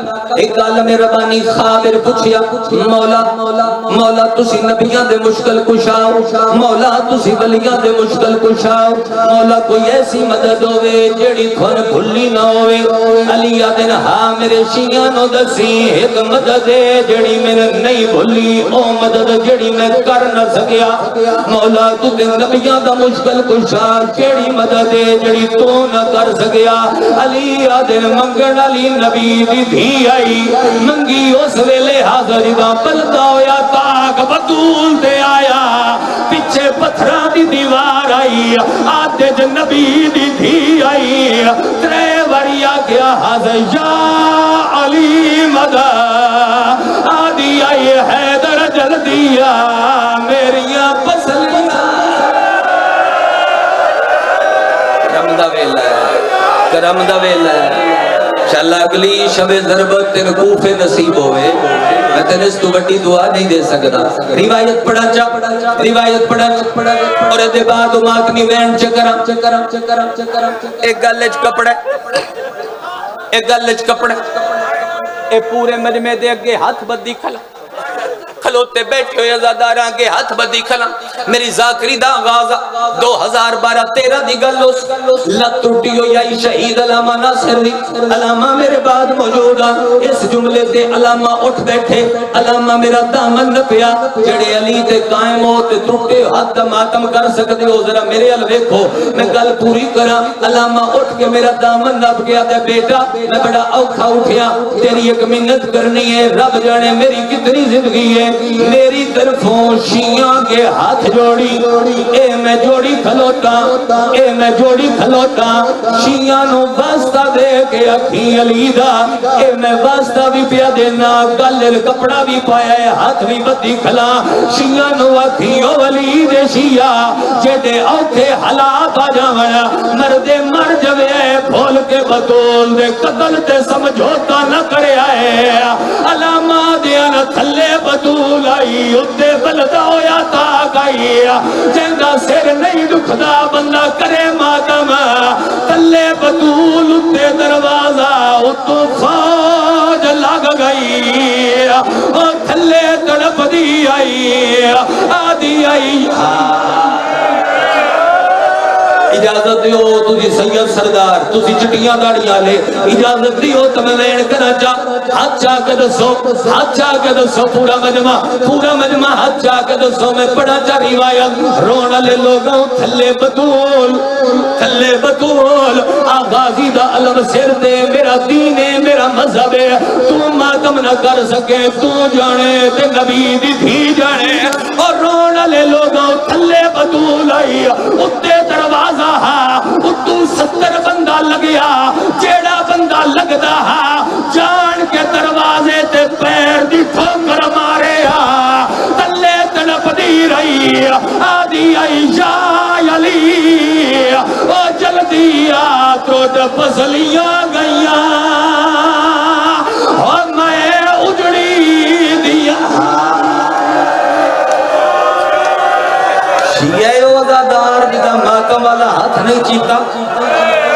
ایک عالم ربانی خابر پوچھیا مولا تسی نبیاں دے مشکل کشاؤ مولا تسی ولیاں دے مشکل کشاؤ مولا کوئی ایسی مدد ہوئے جیڑی تھن بھلی نہ ہوئے علی آدن ہاں میرے شیعہ نو دسی ایک مدد ہے جیڑی میں نہیں بھلی او مدد جیڑی میں کر نہ سکیا مولا تو دے نبیاں دا مشکل کشا جیڑی مدد ہے جیڑی تو نہ کر سکیا علی آدن منگن علی نبی دی دھی آئی منگی اس ویلے حاضر دا پلتا ہویا تاک بطول دے آیا پیچھے پتھران دی دیوار آئی آدھے جنبی دی دھی آئی 3 وریا کیا حاضر یا علی مدد آدھی آئی حیدر جلدیا میریاں پسلیاں کرم دا ویلا ہے کرم دا ویلا ہے شاءاللہ اگلی شب ضربت تین کوفے نصیب ہوئے میں تین اس تو بڑی دعا نہیں دے سکتا روایت پڑھا اور دے بعد ماتمی وین چکرم ایک گلج کپڑے اے پورے مجمع دے اگے ہاتھ بدی کھلوتے بیٹھے ہوئے عزاداراں کے ہاتھ بدی کھلا میری ذاکری دا آغازہ 2012-13 دی گلوس لت ٹوٹی ہوئی آئی شہید علامہ ناصر دی علامہ میرے بعد موجودہ اس جملے سے علامہ اٹھ بیٹھے علامہ میرا دامن نہ پیا جڑے علی تے قائم ہوتے ٹوٹے ہاتھ ماتم کر سکتے ہو ذرا میرے ال ویکھو میں گل پوری کرا علامہ اٹھ کے میرا دامن نپ گیا تے بیٹا میں بڑا اوکھا اٹھیا تیری ایک منت کرنی ہے رب جانے میری کتنی زندگی ہے میری طرفوں شیعہ کے ہاتھ جوڑی اے میں جوڑی کھلوتا شیعہ نو واسطہ دے کے اکھی علی دا اے میں واسطہ بھی پیا دینا گلل کپڑا بھی پایا ہے ہاتھ بھی بدی کھلا شیعہ نو اکھی او علی دے شیعہ جیدے اوکھے حالات آ جاویا مردے مر جوے بھول کے بطول دے قتل تے سمجھوتا نہ کرے آئے علامہ دیا نہ تھلے بطول آئی اتنے بلدہ ہویا تاک آئی جنگا سر نہیں دکھدا بندہ کرے ماتم تھلے بطول اتنے دروازہ اتو فوج لگ گئی تھلے تڑپ دی آئی آدھی آئی اجازت دیو تسی سید سردار تسی چٹیاں داڑیاں لے اجازت دیو تمہیں وین کرنا چاہ ہاتھ چاہ کے دسو پورا مجمع ہاتھ چاہ کے دسو میں پڑھا چاہ روایت رونا لے لوگوں تھلے بطول آغازی دا علم سر دے میرا دین ہے میرا مذہب ہے تو ماتم نہ کر سکے تو جانے تے نبی دی تھی جانے اور رونا لے لوگوں تھلے بطول آئی اتے دروازہ ہاں اتو 70 بندہ لگیا جیڑا بندہ لگدا ہاں جان کے دروازے تے پیر دی ٹھوکر مارے ہاں تلے تڑپ دی رہی آدھی آئی یا علی او جلدی آ تو پسلیاں گئیاں اور میں اجڑی دیا شیعہ وزادار جدا ماتم والا ہاتھ نہیں چیتا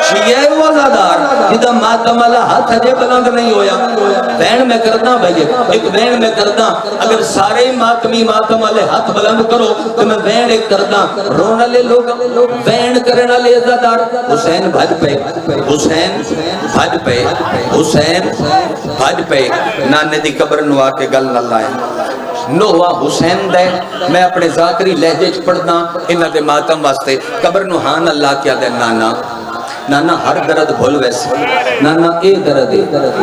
شیعہ وزادار جدا ماتم والا ہاتھ جے بلند نہیں ہویا بین میں کردہ بھائی ایک بین میں کردہ اگر سارے ماتمی ماتم والے ہاتھ بلند کرو تو میں بین ایک کردہ رونا لے لوگ بین کرنا لے عزادار حسین بھج پہ نانے دی قبر نوا کے گل نہ لائے نوہ حسین دے میں اپنے ذاکری لہجے چ پڑھنا انہاں دے ماتم واسطے قبر نو ہان اللہ کیا دے نانا ہر درد بھول ویسے نانا اے درد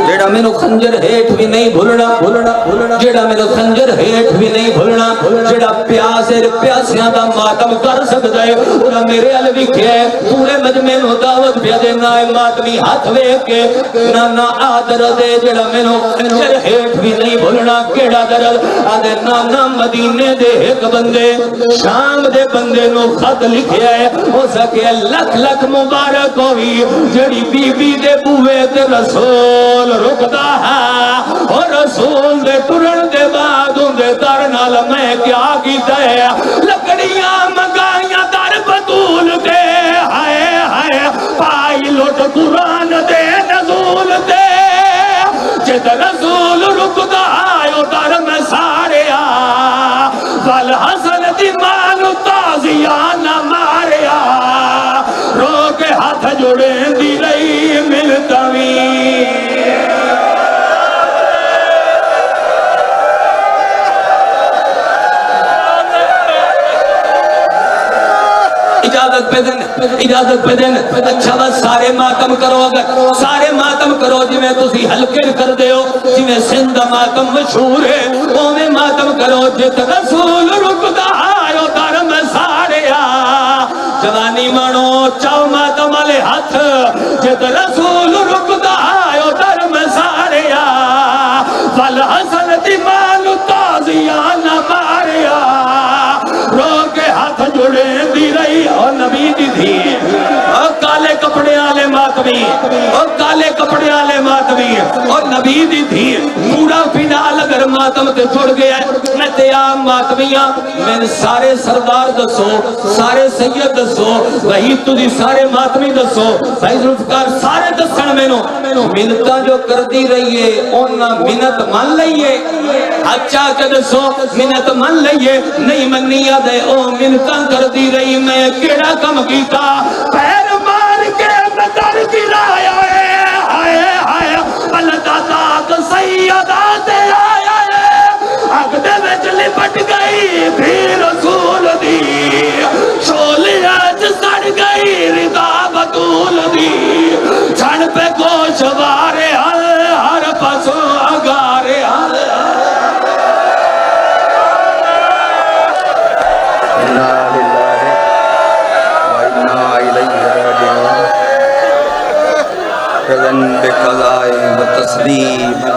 جیڑا میں نو خنجر ہیٹ بھی نہیں بھولنا جیڑا میں نو خنجر ہیٹ بھی نہیں بھولنا جیڑا پیاسیاں دا ماتم کر سکتا ہے اور میرے علوی کیا ہے پورے مجمع نو دعوت پیا دینا ہے ماتمی ہاتھ وے کے نانا آ درد ہے جیڑا میں نو خنجر ہیٹ بھی نہیں بھولنا کیڑا درد آدھے نانا مدینے دے ایک بندے شام دے بندے نو خط لکھیا ہے ہو سکے لکھ لکھ مبارک ہو جڑی بی بی دے بوے تے رسول رکدا ہے اور رسول دے ٹرن دے بعد ان دے در نال میں کیا کیتا ہے لکڑیاں منگائیاں در بطول دے ہائے پائی لوٹ قرآن دے نزول دے جد رسول رکدا ہے در میں سارے والحسن دی مانو تازیانہ ماریا رو کے ہاتھ جوڑے دی رہی ملتوی اجازت پہ دن اچھا بس سارے ماتم کرو اگر سارے ماتم کرو جی میں تسی ہلکے کر دے ہو جی میں سندھ ماتم مشہور ہے وہ میں ماتم کرو جت رسول رکتا آئیو در میں سارے جوانی مانو چاو ماتم والے ہاتھ جت رسول رکتا آئیو در میں سارے والحسن دیمان تازیانہ ماریا رو کے ہاتھ جڑے دی رہی اور نبی دی تھی اور کالے کپڑے آلے ماتمی اور کالے کپڑے آلے ماتمی اور نبی دی تھی پورا فنال اگر ماتم تے چھوڑ گیا ہے میں تیام ماتمیاں میں سارے سردار دسو سارے سید دسو وہی تجھی سارے ماتمی دسو بھائی ذوالفقار سارے دسن میں نو منتہ جو کر دی رہی ہے انہا منت مان لئیے اچھا کہ دسو منت مان لئیے نہیں منی دے او منتہ کر دی رہی میں کیڑا کم کیتا پیر مار کے میں در گرایا ہے ہائے بلدہ تاک سیدات آیا ہے اگ دے وچ لپٹ گئی بھی رسول دی شولیت سڑ گئی رضا بطول دی چھڑ پہ گوشوارے ہر پسو اگارے بقضاء و تسلیم